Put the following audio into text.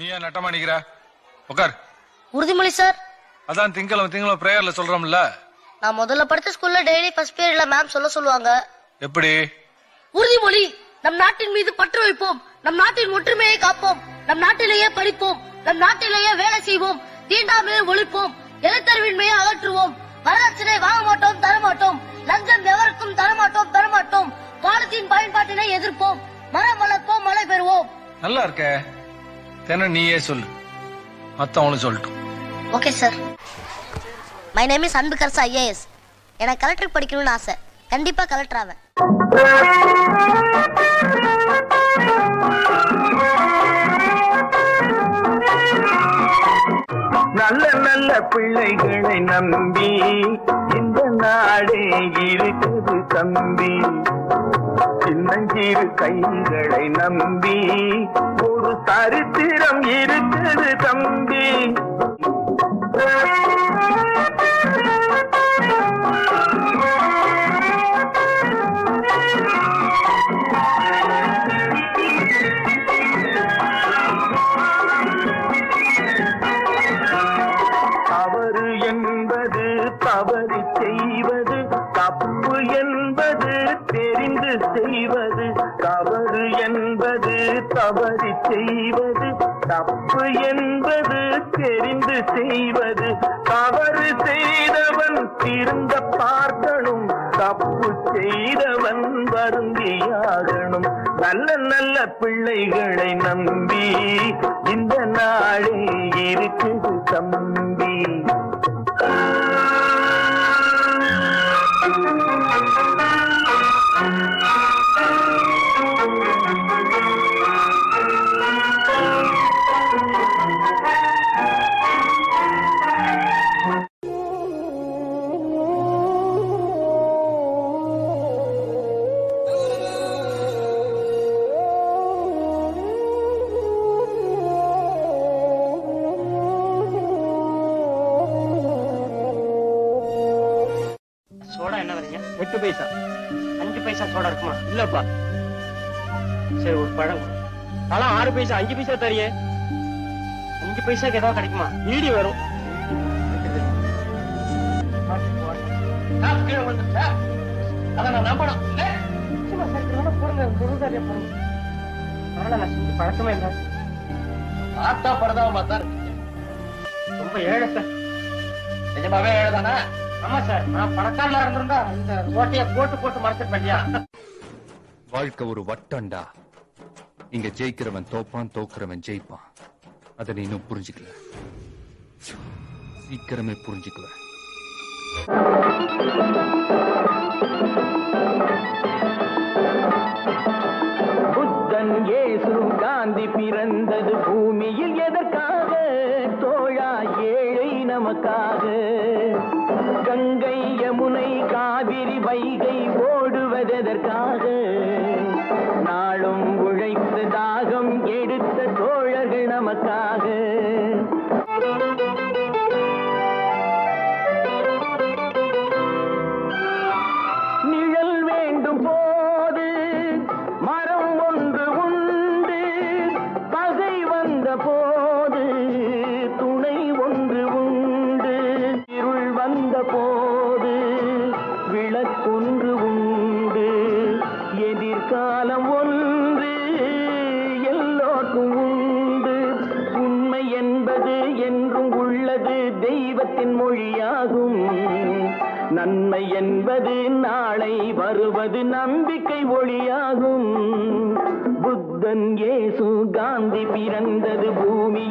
நீ ஏன் நட்டமா நிக்கிற? உட்கார். உறுதிமொழி சார். அதான் திங்கள பிரேயர்ல சொல்றோம்ல. நான் முதல்ல படிச்ச ஸ்கூல்ல டெய்லி ஃபர்ஸ்ட் பீரியட்ல மேம் சொல்லுவாங்க. எப்படி? உறுதிமொழி. நம் நாட்டின் மீது பற்று வைப்போம், நம் நாட்டின் ஒற்றுமையை காப்போம், நம் நாட்டிலேயே படிப்போம், நம் நாட்டிலேயே வேலை செய்வோம், தீண்டாமையை ஒழிப்போம், எழுத்தறிவின்மையை அகற்றுவோம், வரதட்சணை வாங்க மாட்டோம், தரமாட்டோம், லஞ்சம் எவருக்கும் தரமாட்டோம், பெறமாட்டோம், பாலத்தின் பயன்பாட்டினை எதிர்ப்போம், மரம் வளர்ப்போம், மழை பெறுவோம். நல்லா இருக்க. தினம் நீயே சொல்லு, மத்தவனு சொல்லட்டும். Okay sir. My name is Anbukarasu IAS. எனக்கு கலெக்டர் படிக்கணும்னு ஆசை. கண்டிப்பா கலெக்டர் ஆவேன். நல்ல நல்ல பிள்ளைகளை நம்பி இந்த நாடே இருக்குது தம்பி. சின்னஞ்சிறு கைகளை நம்பி ஒரு சரித்திரம் இருக்குது தம்பி. தவறு என்பது தவறு செய்வது, தப்பு என்பது தெரிந்து செய்வது. தவறு என்பது தவறு செய்வது, தப்பு என்பது தெரிந்து செய்வது. தவறு செய்தவன் திருந்த பார்க்கணும், தப்பு செய்தவன் வருந்தியாகணும். நல்ல நல்ல பிள்ளைகளை நம்பி இந்த நாளே இருக்குது தம்பி. சோடா என்ன வரீங்க? 8 பைசா. 5 பைசா சோடா இருக்குமா? இல்லப்பா. சரி, ஒரு பழம். பழம் 6 பைசா. 5 பைசா தரியே. 5 பைசாக்கு ஏதாவது கிடைக்குமா? ஈடி வரும். அதான் நான் நம்பணும். பழக்கமே இல்லை. ஆத்தா பரதாவமா தான் ரொம்ப ஏழை சார். நிஜமாவே ஏழைதானா? ஆமா சார், நான் பணக்காரனா இருந்திருந்தா இந்த ஓட்டைய போட்டு மறைச்சிருப்பேன்யா. வாழ்க்கை ஒரு வட்டண்டா. இங்க ஜெயிக்கிறவன் தோப்பான், தோக்குறவன் ஜெயிப்பான். அதை நீ இன்னும் புரிஞ்சுக்கல. சீக்கிரமே புரிஞ்சுக்குவேன். புத்தன் இயேசு காந்தி பிறந்தது பூமியில் எதற்காக? தோழா ஏழை நமக்காக. கங்கை யமுனை காவிரி வைகை ஓடுவதற்காக? நாளும் உழைத்து தாகம் எடுத்த தோழர்கள் நமக்காக. நிழல் வேண்டும் போது மரம் ஒன்று உண்டு, பகை வந்த போது துணை ஒன்று உண்டு, இருள் வந்த போது விளக்கொன்று உண்டு, எதிர்காலம் ஒன்று எல்லோருக்கும் உண்டு. உண்மை என்பது என்றும் உள்ளது, தெய்வத்தின் மொழியாகும். நன்மை என்பது நாளை வருவது, நம்பிக்கை ஒளியாகும். புத்தன் இயேசு காந்தி பிறந்தது பூமி